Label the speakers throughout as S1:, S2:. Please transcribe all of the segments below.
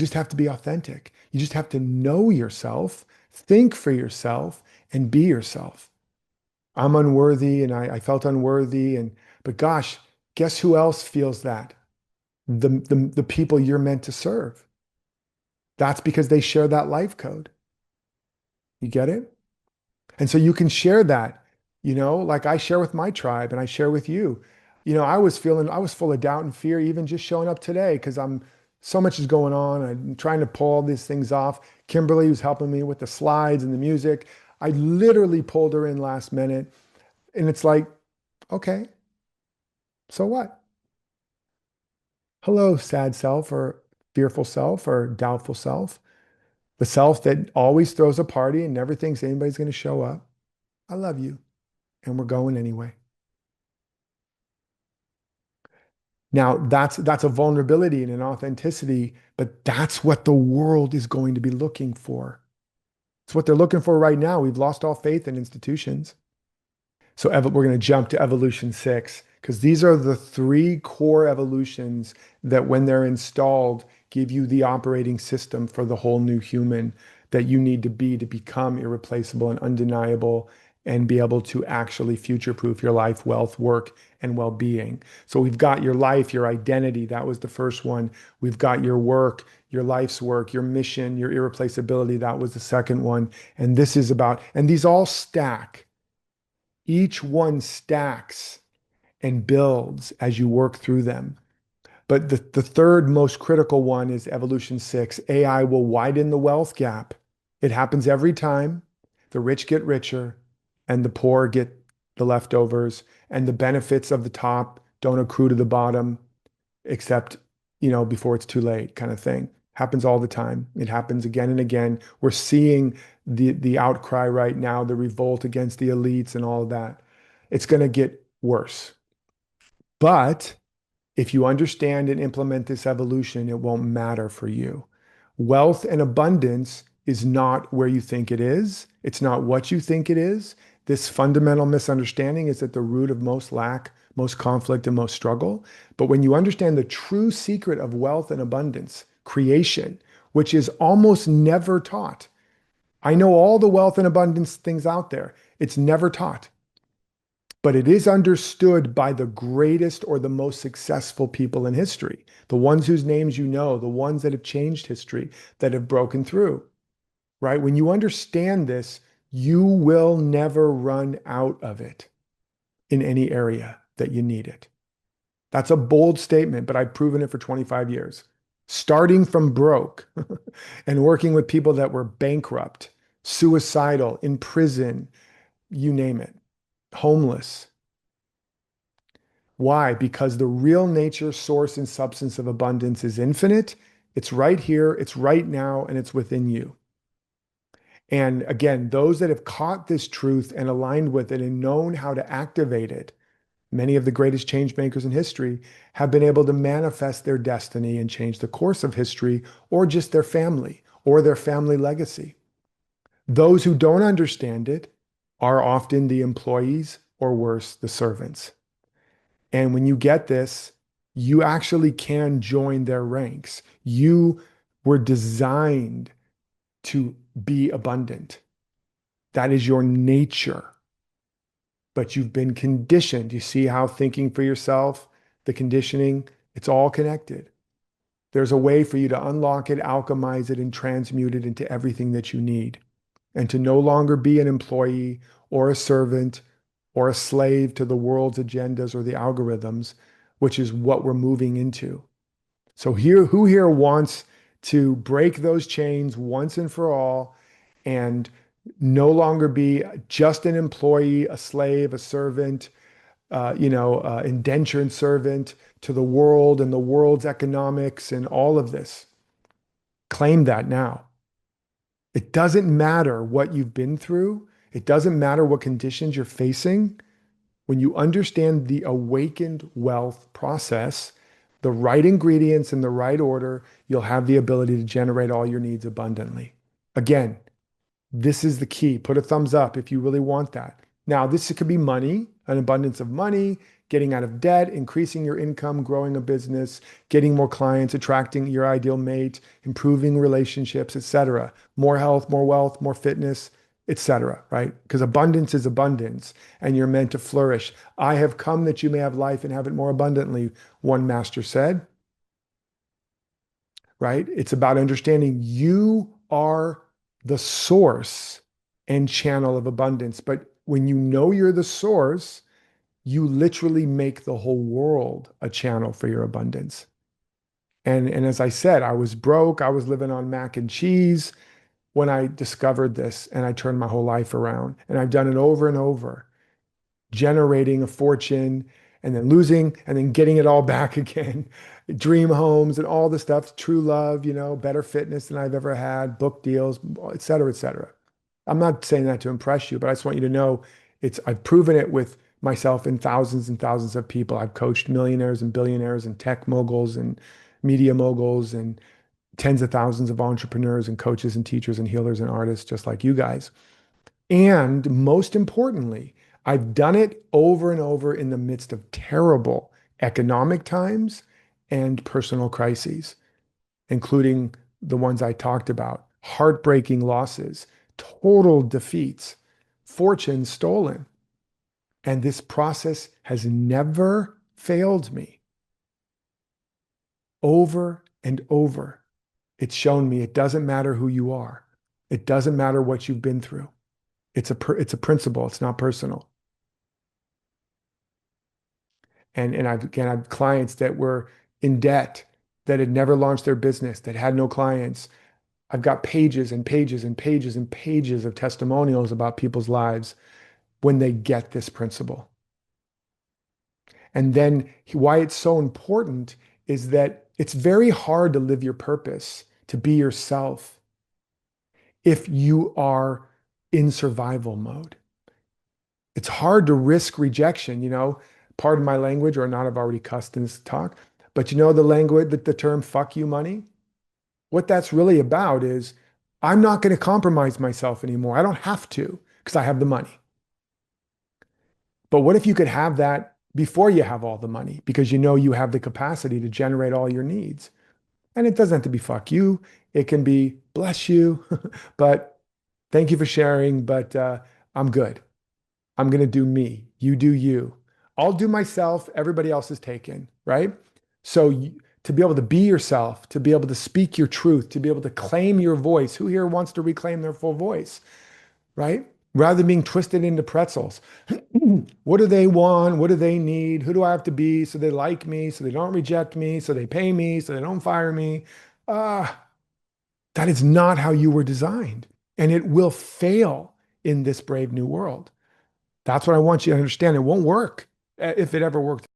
S1: just have to be authentic. You just have to know yourself, think for yourself, and be yourself. I'm unworthy and I felt unworthy. But gosh, guess who else feels that? The people you're meant to serve. That's because they share that life code. You get it? And so you can share that, like I share with my tribe and I share with you. I was full of doubt and fear, even just showing up today, because so much is going on. I'm trying to pull all these things off. Kimberly was helping me with the slides and the music. I literally pulled her in last minute. And it's like, okay, so what? Hello, sad self or fearful self or doubtful self. The self that always throws a party and never thinks anybody's going to show up. I love you. And we're going anyway. Now, that's a vulnerability and an authenticity, but that's what the world is going to be looking for. It's what they're looking for right now. We've lost all faith in institutions. So we're going to jump to evolution 6 because these are the three core evolutions that, when they're installed, give you the operating system for the whole new human that you need to be to become irreplaceable and undeniable and be able to actually future-proof your life, wealth, work, and well-being. So we've got your life, your identity. That was the first one. We've got your work, your life's work, your mission, your irreplaceability. That was the second one. And this is about, and these all stack. Each one stacks and builds as you work through them. But the third most critical one is evolution 6. AI will widen the wealth gap. It happens every time. The rich get richer and the poor get the leftovers, and the benefits of the top don't accrue to the bottom except, before it's too late, kind of thing. Happens all the time. It happens again and again. We're seeing the outcry right now, the revolt against the elites and all of that. It's going to get worse. But if you understand and implement this evolution, it won't matter for you. Wealth and abundance is not where you think it is. It's not what you think it is. This fundamental misunderstanding is at the root of most lack, most conflict, and most struggle. But when you understand the true secret of wealth and abundance, creation, which is almost never taught. I know all the wealth and abundance things out there. It's never taught. But it is understood by the greatest or the most successful people in history, the ones whose names you know, the ones that have changed history, that have broken through, right? When you understand this, you will never run out of it in any area that you need it. That's a bold statement, but I've proven it for 25 years. Starting from broke and working with people that were bankrupt, suicidal, in prison, you name it, homeless. Why? Because the real nature, source, and substance of abundance is infinite. It's right here, it's right now, and it's within you. And again, those that have caught this truth and aligned with it and known how to activate it, many of the greatest change makers in history have been able to manifest their destiny and change the course of history, or just their family or their family legacy. Those who don't understand it are often the employees, or worse, the servants. And when you get this, you actually can join their ranks. You were designed to be abundant. That is your nature. But you've been conditioned. You see how thinking for yourself, the conditioning, it's all connected. There's a way for you to unlock it, alchemize it, and transmute it into everything that you need. And to no longer be an employee or a servant or a slave to the world's agendas or the algorithms, which is what we're moving into. So who here wants to break those chains once and for all and no longer be just an employee, a slave, a servant, indentured servant to the world and the world's economics and all of this? Claim that now. It doesn't matter what you've been through. It doesn't matter what conditions you're facing. When you understand the awakened wealth process, the right ingredients in the right order, you'll have the ability to generate all your needs abundantly. Again, this is the key. Put a thumbs up if you really want that. Now, this could be money, an abundance of money, getting out of debt, increasing your income, growing a business, getting more clients, attracting your ideal mate, improving relationships, etc. More health, more wealth, more fitness, etc. Right? Because abundance is abundance and you're meant to flourish. I have come that you may have life and have it more abundantly, one master said, right? It's about understanding you are the source and channel of abundance. But when you know you're the source, you literally make the whole world a channel for your abundance. And as I said, I was broke. I was living on mac and cheese when I discovered this and I turned my whole life around. And I've done it over and over, generating a fortune and then losing and then getting it all back again. Dream homes and all the stuff, true love, better fitness than I've ever had, book deals, et cetera, et cetera. I'm not saying that to impress you, but I just want you to know I've proven it with myself and thousands of people. I've coached millionaires and billionaires and tech moguls and media moguls and tens of thousands of entrepreneurs and coaches and teachers and healers and artists just like you guys. And most importantly, I've done it over and over in the midst of terrible economic times and personal crises, including the ones I talked about, heartbreaking losses, total defeats, fortune stolen. And this process has never failed me. Over and over, it's shown me it doesn't matter who you are. It doesn't matter what you've been through. It's a principle. It's not personal. And I've clients that were in debt, that had never launched their business, that had no clients. I've got pages and pages and pages and pages of testimonials about people's lives when they get this principle. And then why it's so important is that it's very hard to live your purpose, to be yourself, if you are in survival mode. It's hard to risk rejection. Pardon my language, or not, I've already cussed in this talk, but the language, the term fuck you money, what that's really about is I'm not going to compromise myself anymore. I don't have to because I have the money. But what if you could have that before you have all the money because you have the capacity to generate all your needs? And it doesn't have to be fuck you. It can be bless you, but thank you for sharing, but I'm good. I'm going to do me. You do you. I'll do myself. Everybody else is taken, right? So to be able to be yourself, to be able to speak your truth, to be able to claim your voice. Who here wants to reclaim their full voice, right? Rather than being twisted into pretzels. What do they want? What do they need? Who do I have to be so they like me, so they don't reject me, so they pay me, so they don't fire me? Ah, that is not how you were designed. And it will fail in this brave new world. That's what I want you to understand. It won't work if it ever worked,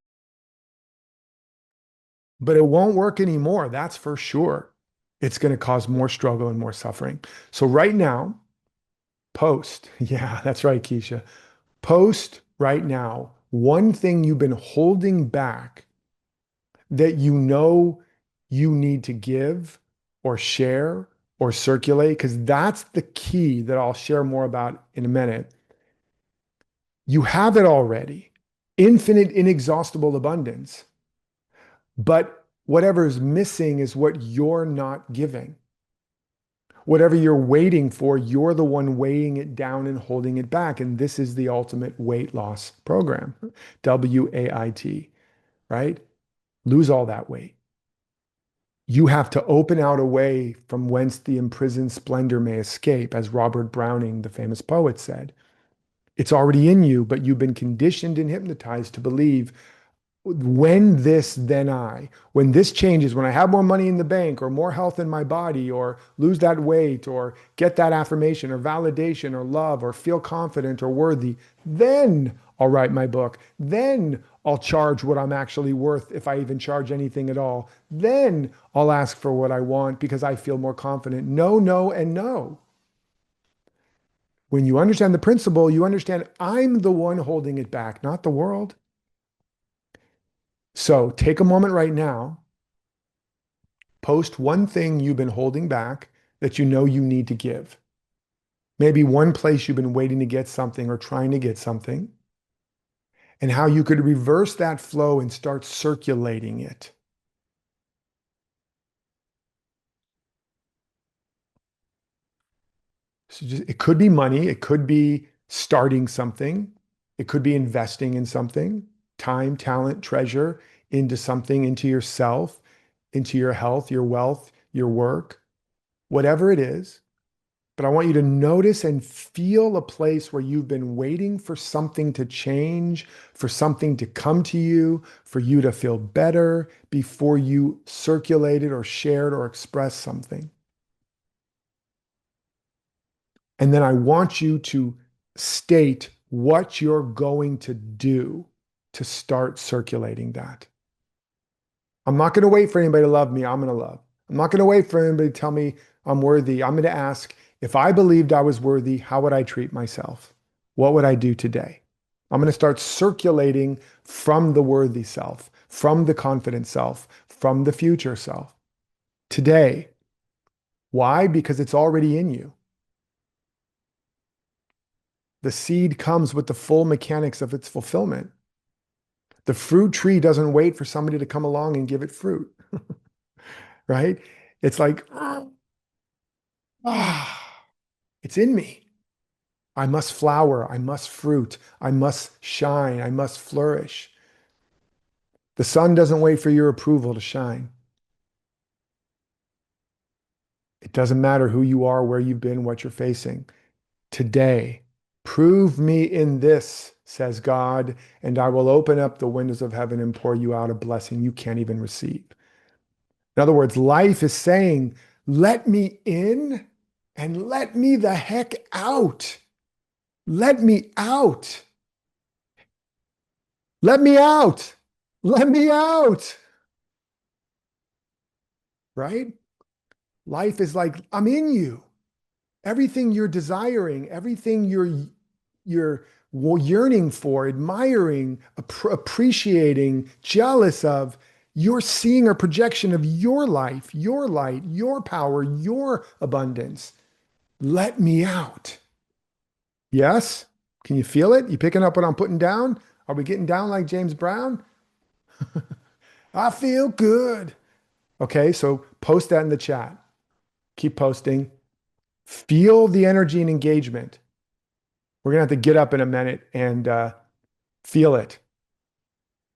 S1: but it won't work anymore. That's for sure. It's going to cause more struggle and more suffering. So right now, post. Yeah, that's right, Keisha. Post right now one thing you've been holding back that you need to give or share or circulate, because that's the key that I'll share more about in a minute. You have it already, infinite, inexhaustible abundance. But whatever is missing is what you're not giving. Whatever you're waiting for, you're the one weighing it down and holding it back. And this is the ultimate weight loss program, WAIT, right? Lose all that weight. You have to open out a way from whence the imprisoned splendor may escape, as Robert Browning, the famous poet, said. It's already in you, but you've been conditioned and hypnotized to believe when this, then I, when this changes, when I have more money in the bank or more health in my body or lose that weight or get that affirmation or validation or love or feel confident or worthy, then I'll write my book. Then I'll charge what I'm actually worth, if I even charge anything at all. Then I'll ask for what I want because I feel more confident. No, no, and no. When you understand the principle, you understand I'm the one holding it back, not the world. So take a moment right now, post one thing you've been holding back that you need to give. Maybe one place you've been waiting to get something or trying to get something. and how you could reverse that flow and start circulating it. So it could be money, it could be starting something, it could be investing in something, time, talent, treasure into something, into yourself, into your health, your wealth, your work, whatever it is. But I want you to notice and feel a place where you've been waiting for something to change, for something to come to you, for you to feel better before you circulated or shared or expressed something. And then I want you to state what you're going to do to start circulating that. I'm not going to wait for anybody to love me. I'm going to love. I'm not going to wait for anybody to tell me I'm worthy. I'm going to ask, if I believed I was worthy, how would I treat myself? What would I do today? I'm going to start circulating from the worthy self, from the confident self, from the future self today. Why? Because it's already in you. The seed comes with the full mechanics of its fulfillment. The fruit tree doesn't wait for somebody to come along and give it fruit, right? It's like, ah, it's in me. I must flower. I must fruit. I must shine. I must flourish. The sun doesn't wait for your approval to shine. It doesn't matter who you are, where you've been, what you're facing. Today, prove me in this, says God, and I will open up the windows of heaven and pour you out a blessing you can't even receive. In other words, life is saying, let me in and let me the heck out. Let me out. Let me out. Let me out. Right? Life is like, I'm in you. Everything you're desiring, everything you're yearning for, admiring, appreciating, jealous of, you're seeing a projection of your life, your light, your power, your abundance. Let me out. Yes? Can you feel it? You picking up what I'm putting down? Are we getting down like James Brown? I feel good. Okay, so post that in the chat. Keep posting. Feel the energy and engagement. We're going to have to get up in a minute and feel it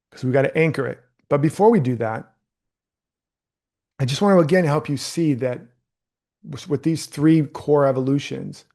S1: because we got to anchor it. But before we do that, I just want to again help you see that with these three core evolutions,